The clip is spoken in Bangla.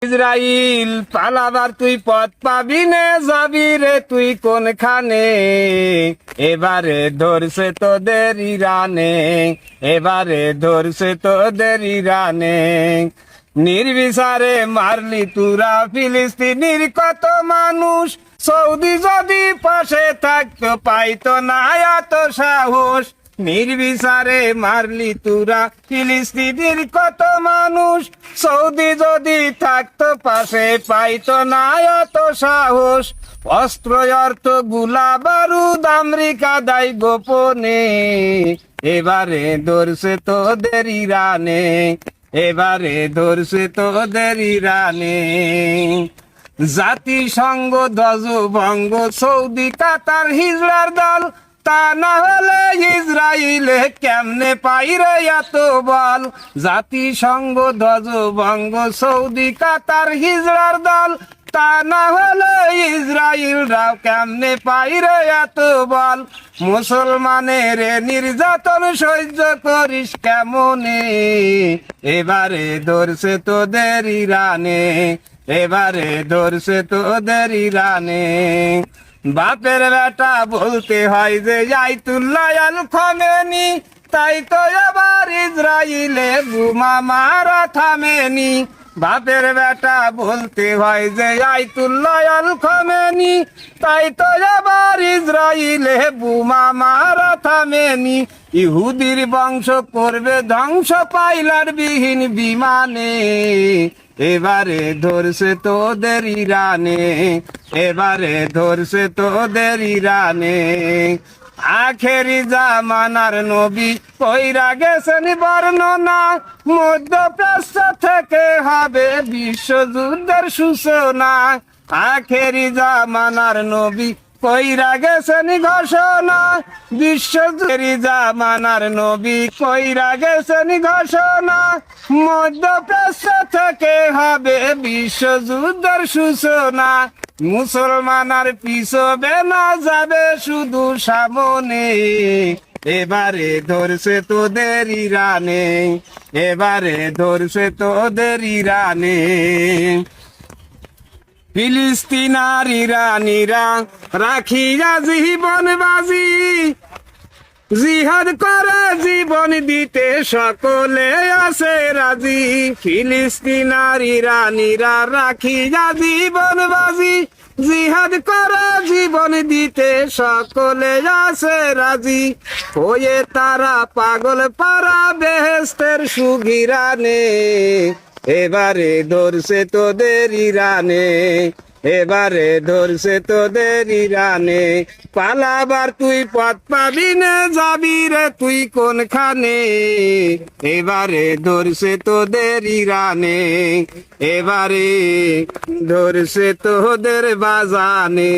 ইসরাইল পালাবার তুই পথ পাবি নে, যাবি রে তুই কোনখানে? এবারে ধরছে তোদের ইরানে, এবারে ধরছে তোদের ইরানে। নির্বিচারে মারলি তুরা ফিলিস্তিনির কত মানুষ, সৌদি যদি পাশে থাকতো পাইতো না এত সাহস। নির্বিচারে মারলি তুরা ফিলিস্তিনির কত মানুষ, সৌদি যদি থাকতো পাশে পাইতো না এত সাহস। অস্ত্র অর্থ গুলা বারুদ আমেরিকা দায় গোপনে, এবারে ধরছে তোদের ইরানে, এবারে ধরছে তোদের ইরানে। জাতিসংঘ ধ্বজভঙ্গ সৌদি কাতার হিজড়ার দল, তা না হলে ইসরায়েলে কেমনে পাইরে এত বল। জাতিসংঘ ধ্বজভঙ্গ সৌদি কাতার হিজড়ার দল, তা না হলে ইসরায়েলরাও কেমনে পাইরে এত বল। মুসলমানের নির্যাতন সহ্য করিস কেমনে, এবারে ধরছে তোদের ইরানে, এবারে ধরছে তোদের ইরানে। বাপের বেটা বলতে হয় যে আয়াতুল্লাহ আল খামেনি, তাই তো এবার ইসরায়েলে বোমা মারা থামেনি। বাপের বেটা বলতে হয় যে আয়াতুল্লাহ আল খামেনি, তাই তো এবার ইসরায়েলে বোমা মারা থামেনি। ইহুদির বংশ করবে ধ্বংস পাইলার বিহীন বিমানে, এবারে ধরছে তোদের ইরানে, এবারে ধরছে তোদের ইরানে। আখেরি জামানার নবী কইরা গেছেন বর্ণনা, মধ্যপ্রাচ্য থেকে হবে বিশ্বযুদ্ধের সূচনা। আখেরি জামানার নবী কইরা গেছেন ঘোষণা, বিশ্বযুদ্ধের জামানার নবী কইরা গেছেন ঘোষণা। মধ্যপ্রাচ্য থেকে হবে বিশ্বযুদ্ধের সূচনা। মুসলমান আর পিছবে না, যাবে শুধু সামনে, এবারে ধরছে তোদের ইরানে, এবারে ধরছে তোদের ইরানে। ফিলিস্তিনার ইরানিরা রাখিয়া জীবন বাজি, জিহাদ করে জীবন দিতে সকলে আছে রাজি। ফিলিস্তিনার ইরানিরা রাখিয়া জীবন বাজি, জিহাদ করে জীবন দিতে সকলে আছে রাজি। হয়ে তারা পাগল পারা বেহেস্তের সুগিরানে, এবারে ধরছে তোদের ইরানে, এবারে ধরছে তোদের ইরানে। পালাবার তুই পথ পাবি না, যাবি রে তুই কোনখানে? এবারে ধরছে তোদের ইরানে, এবারে ধরছে তোদের বাজানে।